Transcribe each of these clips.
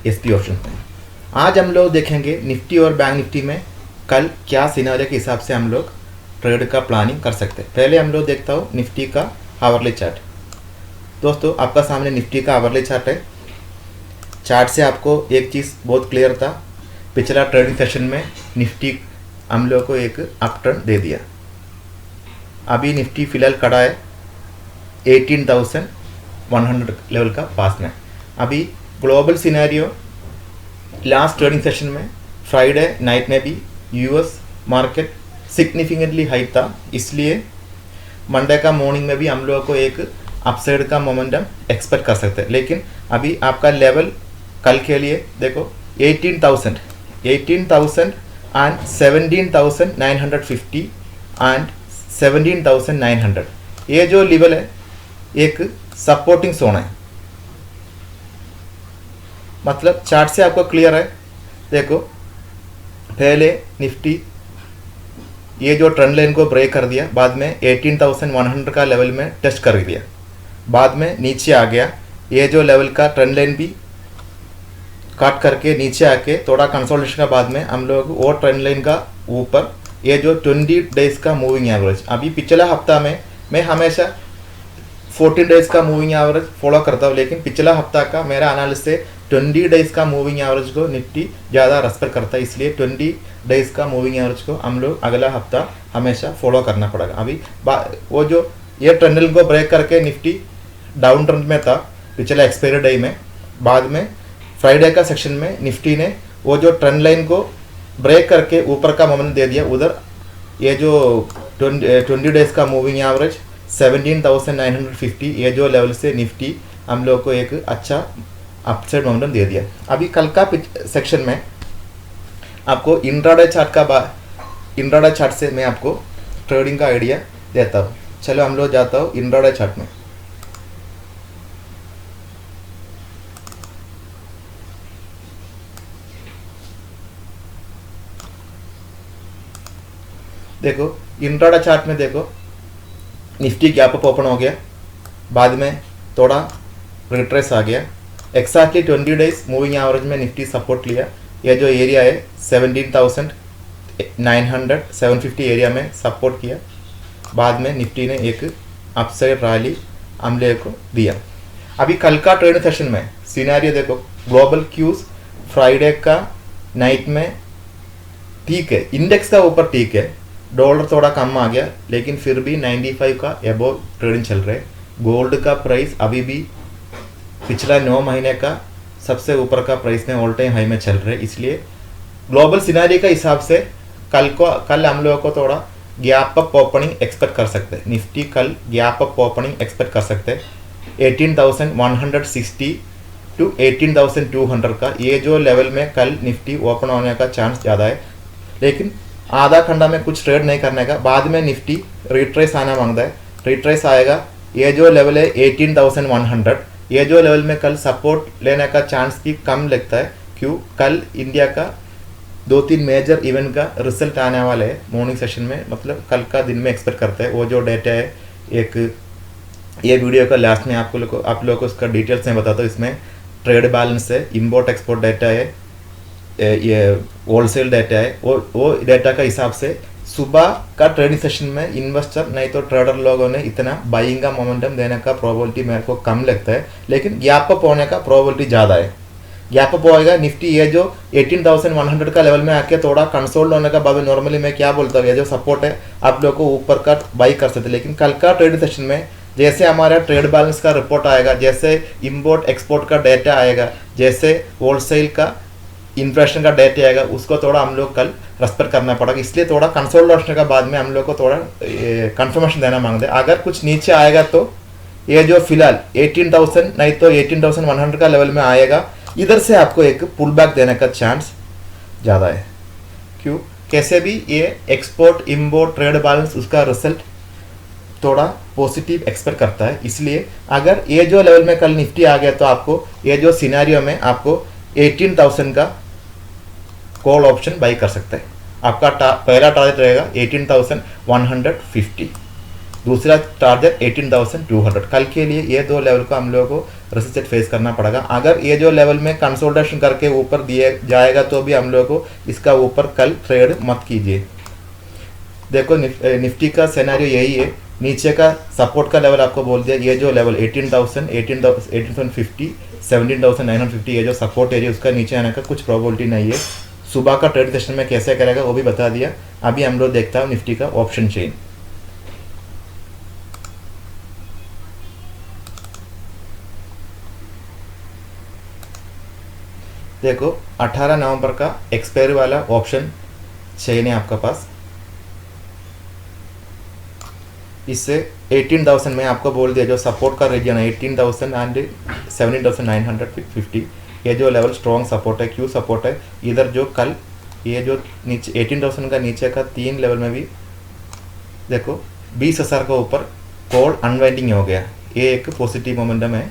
SP option में। आज हम लोग देखेंगे निफ्टी और बैंक निफ्टी में कल क्या सिनेरियो के हिसाब से हम लोग ट्रेड का प्लानिंग कर सकते हैं। पहले हम लोग देखता हूँ निफ्टी का आवरली चार्ट। दोस्तों आपका सामने निफ्टी का आवरली चार्ट है। चार्ट से आपको एक चीज़ बहुत क्लियर था, पिछला ट्रेडिंग सेशन में निफ्टी हम लोग को एक अप टर्न दे दिया। अभी निफ्टी फिलहाल खड़ा है 18,100 लेवल का पास में। अभी global scenario last trading session में फ्राइडे नाइट में भी यूएस मार्केट सिग्निफिकेंटली हाई था, इसलिए मंडे का मॉर्निंग में भी हम लोगों को एक अपसाइड का मोमेंटम एक्सपेक्ट कर सकते हैं। लेकिन अभी आपका लेवल कल के लिए देखो 18,000 एंड 17,950 एंड 17,900, ये जो लेवल है एक सपोर्टिंग जोन है। मतलब चार्ट से आपको क्लियर है। देखो पहले निफ्टी ये जो ट्रेंड लाइन को ब्रेक कर दिया, बाद में 18,100 का लेवल में टेस्ट कर दिया, बाद में नीचे आ गया। ये जो लेवल का ट्रेंड लाइन भी काट करके नीचे आके थोड़ा कंसोलिडेशन का बाद में हम लोग वो ट्रेंड लाइन का ऊपर ये जो 20 डेज का मूविंग एवरेज, अभी पिछला हफ्ता में मैं हमेशा 14 डेज का मूविंग एवरेज फॉलो करता हूँ, लेकिन पिछला हफ्ता का मेरा एनालिसिस से 20 डेज का मूविंग एवरेज को निफ्टी ज़्यादा रेस्पेक्ट करता है, इसलिए 20 डेज का मूविंग एवरेज को हम लोग अगला हफ्ता हमेशा फॉलो करना पड़ेगा। अभी वो जो ये ट्रेंड लाइन को ब्रेक करके निफ्टी डाउन ट्रेंड में था पिछले एक्सपायरी डे में, बाद में फ्राइडे का सेक्शन में निफ्टी ने वो जो ट्रेंड लाइन को ब्रेक करके ऊपर का मोमेंट दे दिया। उधर ये जो 20 डेज का मूविंग एवरेज 17,950 ये जो लेवल से निफ्टी हम लोग को एक अच्छा अपसाइड मोमेंटम दे दिया। अभी कल का सेक्शन में आपको इंट्राडे चार्ट से मैं आपको ट्रेडिंग का आइडिया देता हूँ। चलो हम लोग जाता हूँ इंट्राडे चार्ट में। देखो इंट्राडे चार्ट में देखो निफ्टी गैप अप ओपन हो गया, बाद में थोड़ा रिट्रेस आ गया। एक्जैक्टली 20 डेज मूविंग एवरेज में निफ्टी सपोर्ट लिया। ये जो एरिया है 17,900 750 एरिया में सपोर्ट किया, बाद में निफ्टी ने एक अपसाइड रैली हमले को दिया। अभी कल का ट्रेडिंग सेशन में सिनेरियो देखो, ग्लोबल क्यूज फ्राइडे का नाइट में ठीक है, इंडेक्स का ऊपर ठीक है, डॉलर थोड़ा कम आ गया, लेकिन फिर भी 95 का एबोव ट्रेडिंग चल रहा है। गोल्ड का प्राइस अभी भी पिछला 9 महीने का सबसे ऊपर का प्राइस में ऑल टाइम हाई में चल रहा है, इसलिए ग्लोबल सिनेरियो का हिसाब से कल हम लोगों को थोड़ा गैप अप ओपनिंग एक्सपेक्ट कर सकते हैं। निफ्टी कल गैप अप ओपनिंग एक्सपेक्ट कर सकते हैं 18,160 टू 18,200 का, ये जो लेवल में कल निफ्टी ओपन होने का चांस ज़्यादा है। लेकिन आधा घंटा में कुछ ट्रेड नहीं करने का, बाद में निफ्टी रिट्रेस आना मांगता है, रिट्रेस आएगा। ये जो लेवल है 18,100, ये जो लेवल में कल सपोर्ट लेने का चांस भी कम लगता है। क्यों? कल इंडिया का 2-3 मेजर इवेंट का रिजल्ट आने वाला है मॉर्निंग सेशन में, मतलब कल का दिन में एक्सपेक्ट करते हैं। वो जो डेटा है एक ये वीडियो का लास्ट में आप लोगों को उसका डिटेल्स में बताता हूँ। इसमें ट्रेड बैलेंस है, इम्पोर्ट एक्सपोर्ट डाटा है, ये होलसेल डाटा है। वो डाटा का हिसाब से सुबह का ट्रेडिंग सेशन में इन्वेस्टर नहीं तो ट्रेडर लोगों ने इतना बाइंग का मोमेंटम देने का प्रोबेबिलिटी मेरे को कम लगता है, लेकिन गैप अप होने का प्रोबेबिलिटी ज़्यादा है। गैप अप होएगा निफ्टी ये जो 18,100 का लेवल में आके थोड़ा कंसोल्ड होने का बाद में नॉर्मली मैं क्या बोलता हूँ, ये जो सपोर्ट है आप लोग को ऊपर का बाई कर सकते, लेकिन कल का ट्रेडिंग सेशन में जैसे हमारा ट्रेड बैलेंस का रिपोर्ट आएगा, जैसे इम्पोर्ट एक्सपोर्ट का डेटा आएगा, जैसे होलसेल का इन्फ्लेशन का डेटा आएगा, उसको थोड़ा हम लोग कल रेस्पेक्ट करना पड़ेगा। इसलिए थोड़ा कंसोलिडेशन का बाद में हम लोग को थोड़ा कंफर्मेशन देना मांगते हैं। अगर कुछ नीचे आएगा तो ये जो फिलहाल 18,000 नहीं तो 18,100 का लेवल में आएगा, इधर से आपको एक पुल बैक देने का चांस ज़्यादा है। क्यों? कैसे भी ये एक्सपोर्ट इम्पोर्ट ट्रेड बैलेंस उसका रिजल्ट थोड़ा पॉजिटिव एक्सपेक्ट करता है, इसलिए अगर ये जो लेवल में कल निफ्टी आ गया तो आपको ये जो सिनेरियो में आपको 18,000 का कॉल ऑप्शन बाई कर सकते हैं। आपका पहला टारगेट रहेगा 18,150, दूसरा टारगेट 18,200। कल के लिए ये दो लेवल को हम लोगों को रेजिस्टेंस फेस करना पड़ेगा। अगर ये जो लेवल में कंसोलिडेशन करके ऊपर दिए जाएगा तो भी हम लोग को इसका ऊपर कल ट्रेड मत कीजिए। देखो निफ्टी का सिनेरियो यही है, नीचे का सपोर्ट का लेवल आपको बोल दिया, ये जो लेवल 18,000, 18,050, 17,950 ये जो सपोर्ट एरिया उसका नीचे आने का कुछ प्रोबेबिलिटी नहीं है। सुबह का ट्रेड सेशन में कैसे करेगा वो भी बता दिया। अभी हम लोग देखता हूँ निफ्टी का ऑप्शन चेन। देखो 18 नवंबर का एक्सपायरी वाला ऑप्शन चेन है आपका पास। इससे 18,000 में आपको बोल दिया जो सपोर्ट का रीजन है 18,000 एंड 17,950, ये जो लेवल स्ट्रॉन्ग सपोर्ट है। क्यों सपोर्ट है? इधर जो कल ये जो नीचे 18,000 का नीचे का 3 लेवल में भी देखो 20,000 के ऊपर कॉल अनवाइंडिंग हो गया, ये एक पॉजिटिव मोमेंटम है।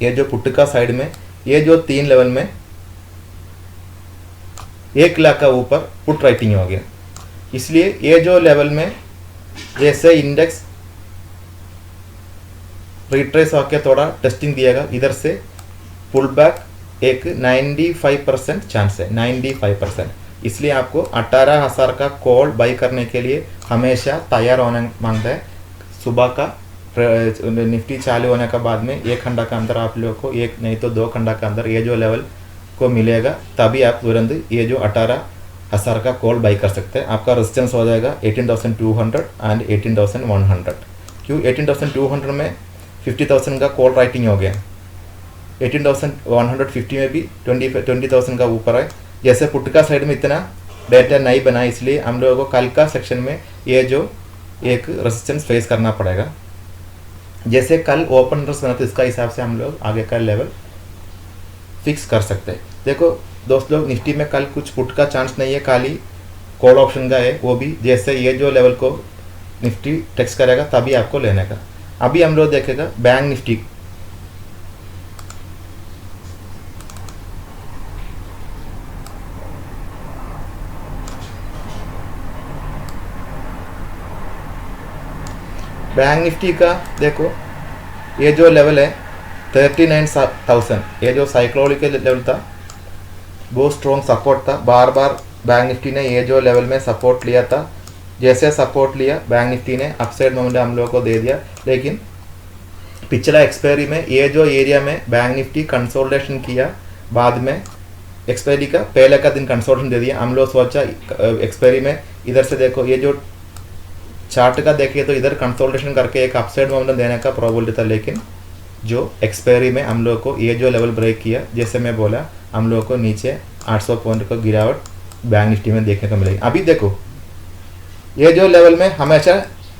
ये जो पुट का साइड में ये जो 3 लेवल में 1 लाख का ऊपर पुट राइटिंग हो गया, इसलिए ये जो लेवल में जैसे इंडेक्स रिट्रेस होकर थोड़ा टेस्टिंग दिएगा, इधर से पुल बैक एक 95% चांस है, 95%। इसलिए आपको 18,000 का कॉल बाई करने के लिए हमेशा तैयार होना मांगता है। सुबह का निफ्टी चालू होने के बाद में 1 घंटा के अंदर आप लोगों को, एक नहीं तो 2 घंटा के अंदर ये जो लेवल को मिलेगा, तभी आप तुरंत ये जो 18,000 का कॉल बाई कर सकते हैं। आपका रेजिस्टेंस हो जाएगा 18,200 एंड 18,100। क्यों 18,200 में 50,000 का कॉल राइटिंग हो गया, 18,150 में भी 20,000 का ऊपर है। जैसे पुट का साइड में इतना डेटा नहीं बना, इसलिए हम लोगों को कल का सेक्शन में ये जो एक रेजिस्टेंस फेस करना पड़ेगा। जैसे कल ओपन इंटरेस्ट बना तो इसका हिसाब से हम लोग आगे का लेवल फिक्स कर सकते हैं। देखो दोस्त लोग, निफ्टी में कल कुछ पुट का चांस नहीं है, खाली कॉल ऑप्शन का है, वो भी जैसे ये जो लेवल को निफ्टी टेक्स्ट करेगा तभी आपको लेने का। अभी हम लोग देखेगा बैंक निफ्टी। बैंक निफ्टी का देखो ये जो लेवल है 39,000, ये जो साइक्लोनिकल लेवल था बहुत स्ट्रॉन्ग सपोर्ट था। बार बार बैंक निफ्टी ने ये जो लेवल में सपोर्ट लिया था, जैसे सपोर्ट लिया बैंक निफ्टी ने अपसाइड मोमेंट हम लोगों को दे दिया। लेकिन पिछला एक्सपायरी में ये जो एरिया में बैंक निफ्टी कंसोलिडेशन किया, बाद में एक्सपायरी का पहले का दिन कंसोलिडेशन दे दिया। हम लोग सोचा एक्सपायरी में इधर से देखो ये जो चार्ट का देखिए तो इधर कंसोलिडेशन करके एक अपसाइड मोमेंटम देने का प्रोबेबिलिटी था, लेकिन जो एक्सपायरी में हम लोग को ये जो लेवल ब्रेक किया, जैसे मैं बोला हम लोग को नीचे 800 पॉइंट का गिरावट बैंक निफ्टी में देखने को मिलेगी। अभी देखो ये जो लेवल में हमेशा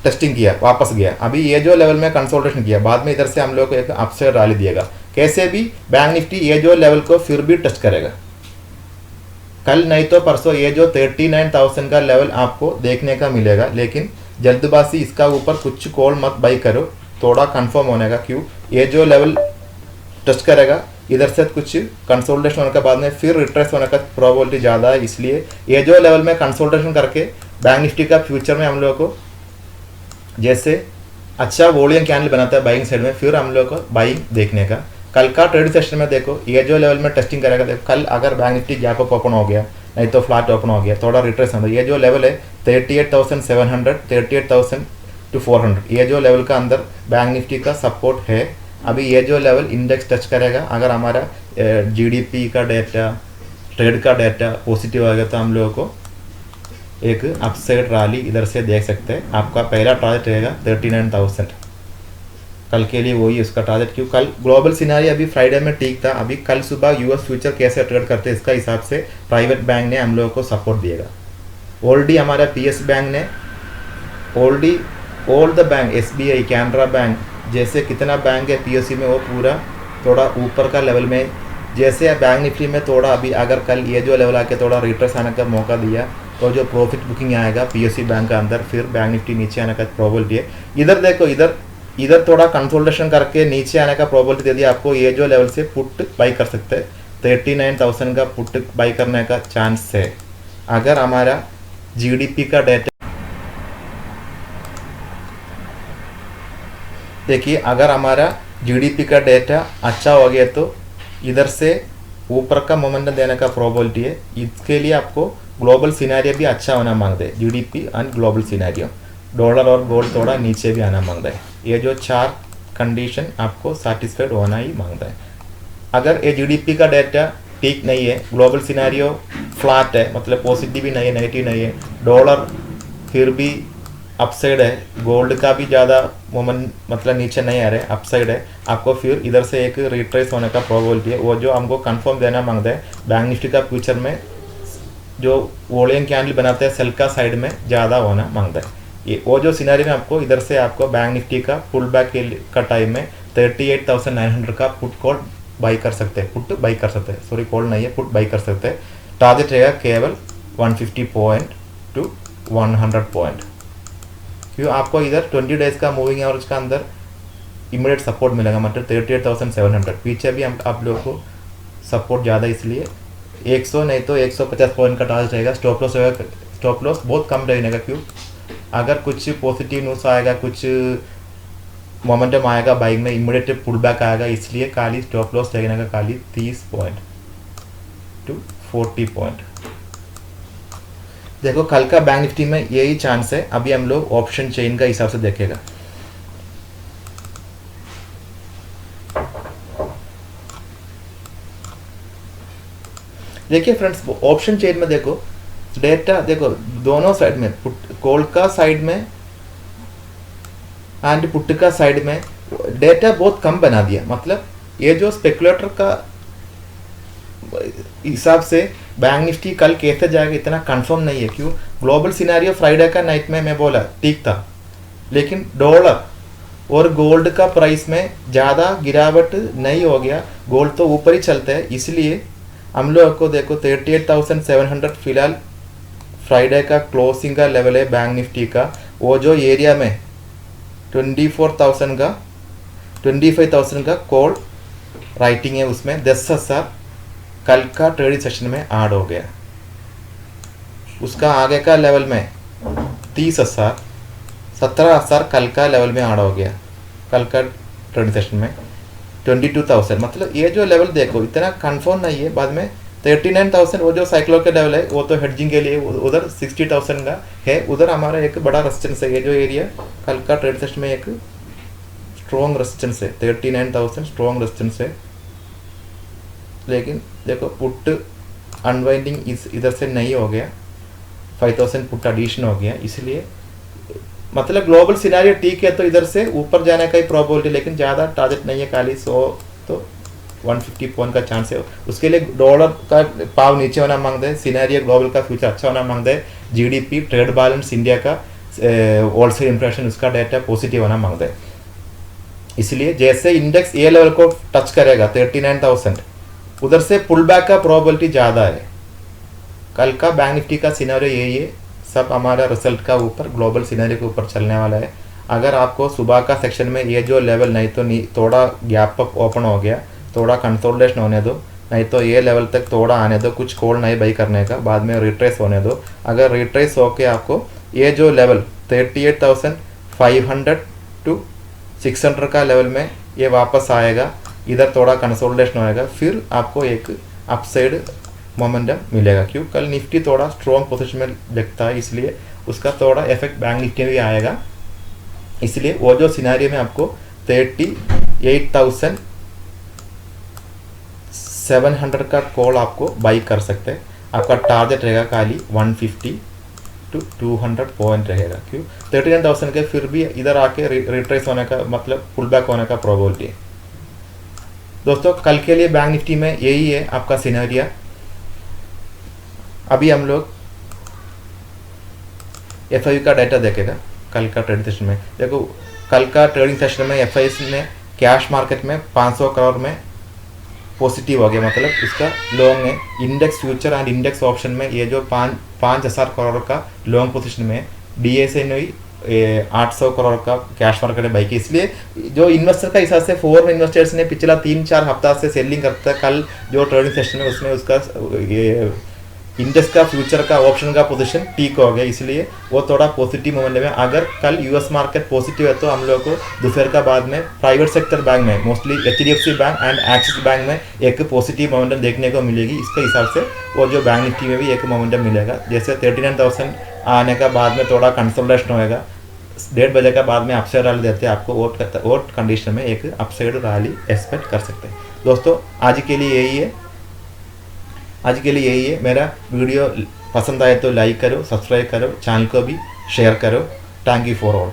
टेस्टिंग किया वापस गया, अभी ये जो लेवल में कंसोलिडेशन किया, बाद में इधर से हम लोग को एक अपसाइड रैली दिएगा। कैसे भी बैंक निफ्टी ये जो लेवल को फिर भी टेस्ट करेगा, कल नहीं तो परसों ये जो 39,000 का लेवल आपको देखने का मिलेगा। लेकिन जल्दबाजी इसका ऊपर कुछ कॉल मत बाई करो, थोड़ा कंफर्म होने का। क्यों ये जो लेवल टेस्ट करेगा, इधर से कुछ कंसोलिडेशन होने के बाद में फिर रिट्रेस होने का प्रोबेबिलिटी ज़्यादा है, इसलिए ये जो लेवल में कंसोलिडेशन करके बैंक निफ्टी का फ्यूचर में हम लोग को जैसे अच्छा वॉल्यूम कैंडल बनाता है बाइंग साइड में, फिर हम लोग को बाइंग देखने का। कल का ट्रेड सेशन में देखो ये जो लेवल में टेस्टिंग करेगा, देखो कल अगर bank Nifty gap up open हो गया, नहीं तो फ्लैट ओपन हो गया, थोड़ा रिट्रेस होता है। ये जो लेवल है 38,700, 38,400, ये जो लेवल का अंदर बैंक निफ्टी का सपोर्ट है। अभी ये जो लेवल इंडेक्स टच करेगा, अगर हमारा जीडीपी का डेटा, ट्रेड का डेटा पॉजिटिव आ गया तो हम लोगों को एक अपसाइड रैली इधर से देख सकते हैं। आपका पहला टारगेट रहेगा 39,000 कल के लिए, वही उसका टारगेट। क्यों कल ग्लोबल सिनारी अभी फ्राइडे में ठीक था, अभी कल सुबह यूएस फ्यूचर कैसे ट्रेड करते हैं इसका हिसाब से प्राइवेट बैंक ने हम लोगों को सपोर्ट दिएगा। ऑलरेडी हमारा पीएस बैंक ने already all the bank, SBI, Canara bank जैसे कितना बैंक है पीएससी में, वो पूरा थोड़ा ऊपर का लेवल में। जैसे बैंक निफ्टी में थोड़ा अभी अगर कल ये जो लेवल आके थोड़ा रिट्रेस आने का मौका दिया तो जो प्रॉफिट बुकिंग आएगा पीएससी बैंक के अंदर, फिर बैंक निफ्टी नीचे आने का प्रोबेबिलिटी है। इधर देखो इधर थोड़ा कंसोलिडेशन करके नीचे आने का प्रोबेबिलिटी दे दिया आपको। ये जो लेवल से पुट बाई कर सकते हैं, 39,000 का पुट बाई करने का चांस है। अगर हमारा जीडीपी का डेटा देखिए, अगर हमारा जीडीपी का डेटा अच्छा हो गया तो इधर से ऊपर का मोमेंटम देने का प्रोबेबिलिटी है। इसके लिए आपको ग्लोबल सिनेरियो भी अच्छा होना मांगते हैं, GDP and global scenario. Dollar और गोल्ड थोड़ा नीचे भी आना मांगता है। ये जो चार कंडीशन आपको सेटिस्फाइड होना ही मांगता है। अगर ये जीडीपी का डेटा ठीक नहीं है, ग्लोबल सिनेरियो फ्लैट है, मतलब पॉजिटिव भी नहीं है नेगेटिव नहीं है, डॉलर फिर भी अपसाइड है, गोल्ड का भी ज़्यादा मोमेंट मतलब नीचे नहीं आ रहा है, अपसाइड है, आपको फिर इधर से एक रिट्रेस होने का प्रोबेबिलिटी है। वो जो हमको कंफर्म देना मांगता है बैंक निफ्टी का फ्यूचर में जो वॉल्यूम कैंडल बनाते हैं सेल का साइड में ज़्यादा होना मांगता है। ये वो जो सिनेरियो में आपको इधर से आपको बैंक निफ्टी का पुल बैक का टाइम में 38,900 का पुट कॉल बाई कर सकते हैं, पुट बाई कर सकते हैं, सॉरी कॉल नहीं है, पुट बाई कर सकते हैं। टारगेट रहेगा केवल 150 पॉइंट टू 100 पॉइंट। क्यों आपको इधर 20 डेज का मूविंग एवरेज का अंदर इमीडिएट सपोर्ट मिलेगा, मतलब 38,700। पीछे भी हम आप लोगों को सपोर्ट ज़्यादा, इसलिए 100 नहीं तो 150 पॉइंट का टारगेट रहेगा। स्टॉप लॉस रहेगा, स्टॉप लॉस बहुत कम रहेगा। क्यों अगर कुछ पॉजिटिव न्यूज़ आएगा, कुछ मोमेंटम आएगा बाइक में, इमीडिएट पुल बैक आएगा, इसलिए खाली स्टॉप लॉस रहेगा खाली 30 पॉइंट टू 40 पॉइंट। देखो कल का बैंक निफ्टी में यही चांस है। अभी हम लोग ऑप्शन चेन का हिसाब से देखेगा। देखिए फ्रेंड्स, ऑप्शन चेन में देखो डेटा, देखो दोनों साइड में, कॉल का साइड में एंड पुट का साइड में डेटा बहुत कम बना दिया। मतलब ये जो स्पेकुलेटर का हिसाब से बैंक निफ्टी कल कैसे जाएगा इतना कंफर्म नहीं है। क्यों ग्लोबल सिनेरियो फ्राइडे का नाइट में मैं बोला ठीक था, लेकिन डॉलर और गोल्ड का प्राइस में ज़्यादा गिरावट नहीं हो गया, गोल्ड तो ऊपर ही चलता है। इसलिए हम लोग को देखो 38,700 फिलहाल फ्राइडे का क्लोजिंग का लेवल है बैंक निफ्टी का। वो जो एरिया में 24,000 का 25,000 का कॉल राइटिंग है, उसमें 10,000 कल का ट्रेडिंग सेशन में ऐड हो गया। उसका आगे का लेवल में 30,000 17,000 कल का लेवल में ऐड हो गया। कल का ट्रेडिंग सेशन में 22,000, मतलब ये जो लेवल देखो इतना कंफर्म नहीं है। बाद में 39,000 वो जो साइक्लो का लेवल है, वो तो हेडजिंग के लिए उधर 60,000 का है। उधर हमारा एक बड़ा रेजिस्टेंस है। ये जो एरिया कल का ट्रेड सेशन में एक स्ट्रॉन्ग रेजिस्टेंस है, 39,000 स्ट्रॉन्ग रेजिस्टेंस है। लेकिन देखो पुट अनवाइंडिंग इधर से नहीं हो गया, 5,000 पुट एडिशन हो गया। इसलिए मतलब ग्लोबल सिनेरियो ठीक है तो इधर से ऊपर जाने का ही प्रोबेबिलिटी, लेकिन ज़्यादा टारगेट नहीं है, खाली 100 तो 150 पॉइंट का चांस है। उसके लिए डॉलर का पाव नीचे होना मांगते हैं, सिनेरियो ग्लोबल का फ्यूचर अच्छा होना मांगते हैं, जीडीपी ट्रेड बैलेंस इंडिया का होलसेल इंप्रेशन उसका डेटा पॉजिटिव होना मांगते हैं। इसलिए जैसे इंडेक्स ए लेवल को टच करेगा 39,000, उधर से पुल बैक का प्रोबेबिलिटी ज़्यादा है। कल का बैंक निफ्टी का सिनेरियो यही है, सब हमारा रिजल्ट का ऊपर ग्लोबल सिनेरियो के ऊपर चलने वाला है। अगर आपको सुबह का सेक्शन में ये जो लेवल नहीं तो थोड़ा गैप अप ओपन हो गया, थोड़ा कंसोलिडेशन होने दो, नहीं तो ये लेवल तक थोड़ा आने दो, कुछ कॉल नहीं बाई करने का, बाद में रिट्रेस होने दो। अगर रिट्रेस होके आपको ये जो लेवल 38,500 टू 600 का लेवल में ये वापस आएगा, इधर थोड़ा कंसोलिडेशन होएगा, फिर आपको एक अपसाइड मोमेंटम मिलेगा। क्यों कल निफ्टी थोड़ा स्ट्रॉन्ग पोजीशन में दिखता है, इसलिए उसका थोड़ा इफेक्ट बैंक निफ्टी में भी आएगा। इसलिए वो जो सिनेरियो में आपको 38,700 का कॉल आपको बाई कर सकते हैं। आपका टारगेट रहेगा खाली 150 टू 200 पॉइंट रहेगा। क्यों 39,000 के फिर भी इधर आके रिट्रेस होने का मतलब पुल बैक होने का प्रोबेबिलिटी है। दोस्तों कल के लिए बैंक निफ्टी में यही है आपका सिनेरियो। अभी हम लोग एफआई का डाटा देखेगा कल का ट्रेडिंग सेशन में। देखो कल का ट्रेडिंग सेशन में एफआई ने कैश मार्केट में 500 करोड़ में पॉजिटिव हो गया, मतलब इसका लॉन्ग है। Index future and index option में ये जो 5,000 करोड़ का लॉन्ग पोजीशन में डीएसए ने 800 करोड़ का कैश मार्केट में बाई की। इसलिए जो इन्वेस्टर का हिसाब से फॉरेन इन्वेस्टर्स ने पिछला 3-4 हफ्ता से सेलिंग करता है। कल जो ट्रेडिंग सेशन में उसमें उसका ये इंडेक्स का फ्यूचर का ऑप्शन का पोजीशन पीक हो गया, इसलिए वो थोड़ा पॉजिटिव मोमेंट में। अगर कल यूएस मार्केट पॉजिटिव है तो हम लोग को दोपहर का बाद में प्राइवेट सेक्टर बैंक में mostly HDFC bank and axis bank में एक पॉजिटिव मोमेंटम देखने को मिलेगी। इसके हिसाब से वो जो बैंक निफ्टी में भी एक मोमेंटम मिलेगा। जैसे 39,000 आने का बाद में थोड़ा कंसोलिडेशन होएगा, 1:30 बजे का बाद में अपसाइड रैली देते हैं आपको, वोट कंडीशन में एक अपसाइड रैली एक्सपेक्ट कर सकते हैं। दोस्तों आज के लिए यही है। मेरा वीडियो पसंद आए तो लाइक करो, सब्सक्राइब करो, चैनल को भी शेयर करो। Thank you for all.